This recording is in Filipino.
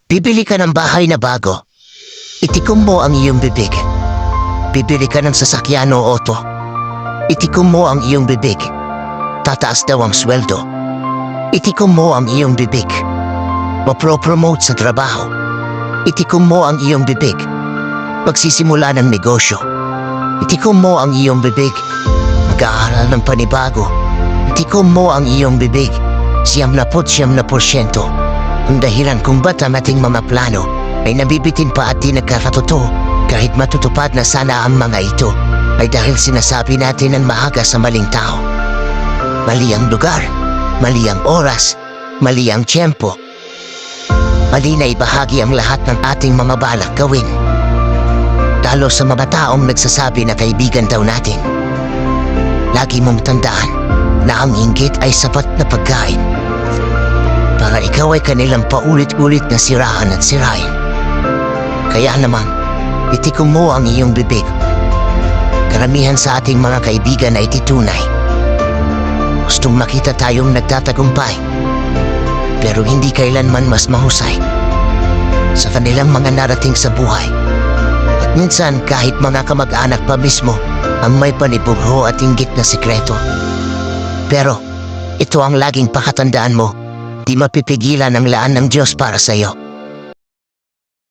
Bibili ka ng bahay na bago. Itikom mo ang iyong bibig. Bibili ka ng sasakyan o auto. Itikom mo ang iyong bibig. Tataas daw ang sweldo. Itikom mo ang iyong bibig. Mapro-promote sa trabaho. Itikom mo ang iyong bibig. Magsisimula ng negosyo. Itikom mo ang iyong bibig. Mag-aaral ng panibago. Itikom mo ang iyong bibig. 99%. Ang dahilan kung ba't ang ating mga plano ay nabibitin pa at di nagkakatotoo kahit matutupad na sana ang mga ito ay dahil sinasabi natin ang maaga sa maling tao. Mali ang lugar, mali ang oras, mali ang tiyempo. Mali na ibahagi ang lahat ng ating mga balak gawin. Lalo sa mga taong nagsasabi na kaibigan daw natin. Lagi mong tandaan na ang inggit ay sapat na pagkain para ikaw ay kanilang paulit-ulit na siraan at sirain. Kaya naman, itikom mo ang iyong bibig. Karamihan sa ating mga kaibigan ay titunay. Gustong makita tayong nagtatagumpay, pero hindi kailanman mas mahusay sa kanilang mga narating sa buhay. At minsan kahit mga kamag-anak pa mismo ang may panibugho at inggit na sikreto. Pero ito ang laging pakatandaan mo. Di mapipigilan ang laan ng Diyos para sa iyo.